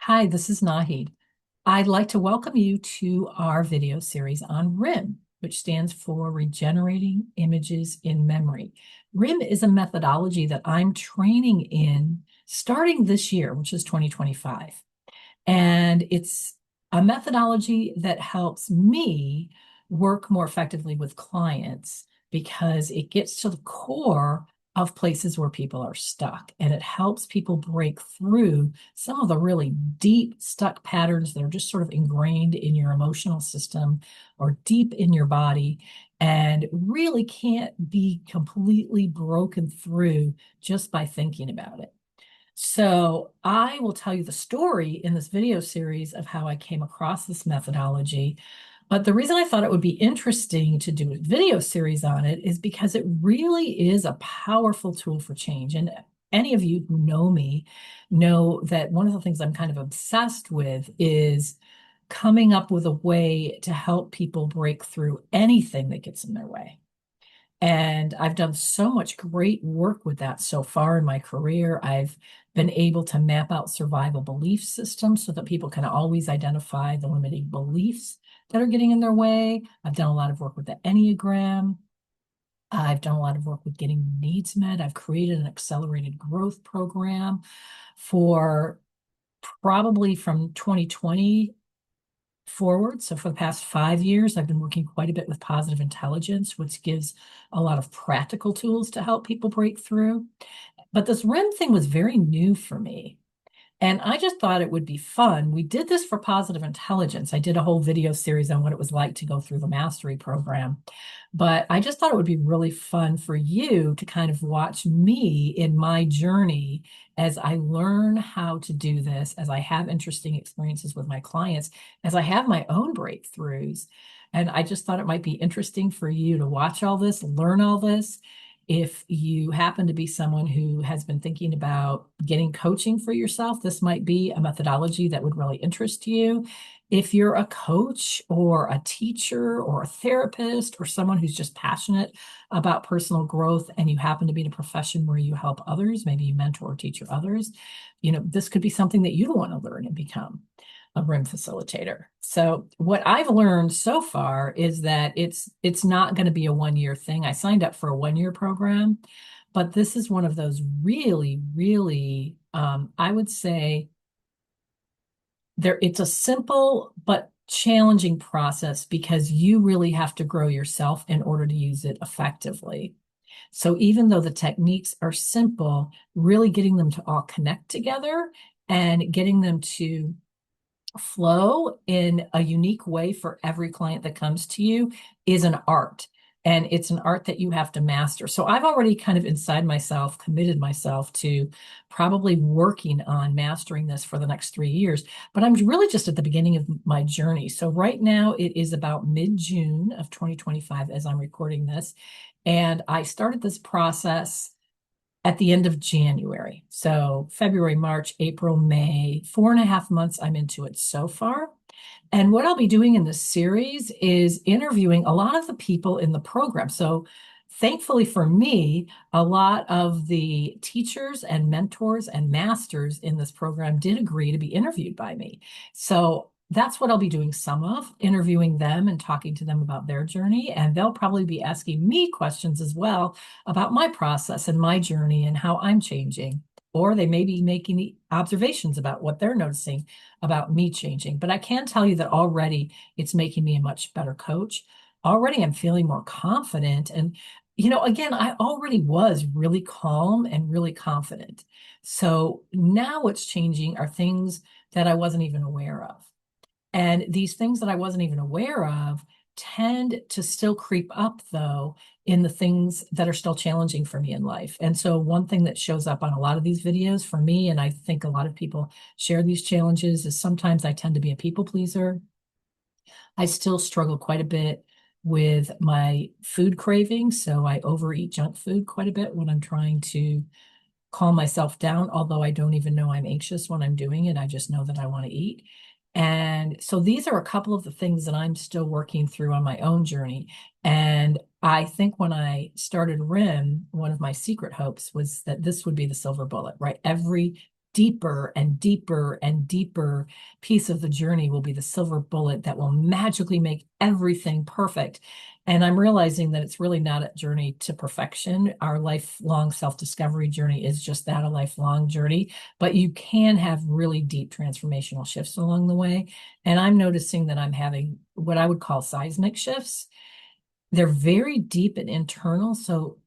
Hi, this is Nahid. I'd like to welcome you to our video series on RIM, which stands for Regenerating Images in Memory. RIM is a methodology that I'm training in starting this year, which is 2025. And it's a methodology that helps me work more effectively with clients because it gets to the core of places where people are stuck, and it helps people break through some of the really deep stuck patterns that are just sort of ingrained in your emotional system or deep in your body and really can't be completely broken through just by thinking about it. So I will tell you the story in this video series of how I came across this methodology. But the reason I thought it would be interesting to do a video series on it is because it really is a powerful tool for change. And any of you who know me know that one of the things I'm kind of obsessed with is coming up with a way to help people break through anything that gets in their way. And I've done so much great work with that so far in my career. I've been able to map out survival belief systems so that people can always identify the limiting beliefs that are getting in their way. I've done a lot of work with the Enneagram. I've done a lot of work with getting needs met. I've created an accelerated growth program for probably from 2020 forward. So for the past 5 years, I've been working quite a bit with positive intelligence, which gives a lot of practical tools to help people break through. But this REM thing was very new for me. And I just thought it would be fun. We did this for positive intelligence. I did a whole video series on what it was like to go through the mastery program. But I just thought it would be really fun for you to kind of watch me in my journey as I learn how to do this, as I have interesting experiences with my clients, as I have my own breakthroughs. And I just thought it might be interesting for you to watch all this, learn all this. If you happen to be someone who has been thinking about getting coaching for yourself, this might be a methodology that would really interest you. If you're a coach or a teacher or a therapist or someone who's just passionate about personal growth and you happen to be in a profession where you help others, maybe you mentor or teach others, this could be something that you'd want to learn and become a RIM facilitator. So what I've learned so far is that it's not going to be a 1 year thing. I signed up for a 1 year program, but this is one of those really, really, I would say it's a simple but challenging process because you really have to grow yourself in order to use it effectively. So even though the techniques are simple, really getting them to all connect together and getting them to flow in a unique way for every client that comes to you is an art. And it's an art that you have to master. So I've already kind of inside myself committed myself to probably working on mastering this for the next 3 years. But I'm really just at the beginning of my journey. So right now it is about mid-June of 2025 as I'm recording this. And I started this process at the end of January. So February, March, April, May, 4.5 months I'm into it so far. And what I'll be doing in this series is interviewing a lot of the people in the program. So thankfully for me, a lot of the teachers and mentors and masters in this program did agree to be interviewed by me. So that's what I'll be doing some of, interviewing them and talking to them about their journey. And they'll probably be asking me questions as well about my process and my journey and how I'm changing. Or they may be making observations about what they're noticing about me changing. But I can tell you that already it's making me a much better coach. Already I'm feeling more confident. And, again, I already was really calm and really confident. So now what's changing are things that I wasn't even aware of. And these things that I wasn't even aware of tend to still creep up, though, in the things that are still challenging for me in life. And so one thing that shows up on a lot of these videos for me, and I think a lot of people share these challenges, is sometimes I tend to be a people pleaser. I still struggle quite a bit with my food cravings. So I overeat junk food quite a bit when I'm trying to calm myself down, although I don't even know I'm anxious when I'm doing it. I just know that I want to eat. And so these are a couple of the things that I'm still working through on my own journey. And I think when I started RIM, one of my secret hopes was that this would be the silver bullet, right? Every deeper and deeper and deeper piece of the journey will be the silver bullet that will magically make everything perfect. And I'm realizing that it's really not a journey to perfection. Our lifelong self-discovery journey is just that, a lifelong journey, but you can have really deep transformational shifts along the way. And I'm noticing that I'm having what I would call seismic shifts. They're very deep and internal, so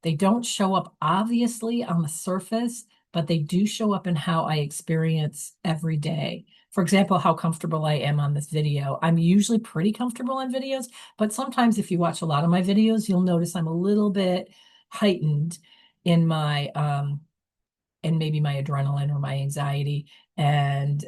they don't show up obviously on the surface, but they do show up in how I experience every day. For example, how comfortable I am on this video. I'm usually pretty comfortable on videos, but sometimes if you watch a lot of my videos, you'll notice I'm a little bit heightened in my and maybe my adrenaline or my anxiety. And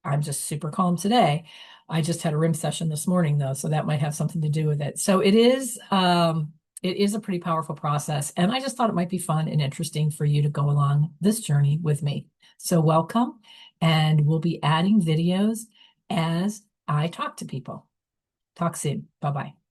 I'm just super calm today. I just had a RIM session this morning though, so that might have something to do with it. So it is a pretty powerful process, and I just thought it might be fun and interesting for you to go along this journey with me. So welcome, and we'll be adding videos as I talk to people. Talk soon. Bye-bye.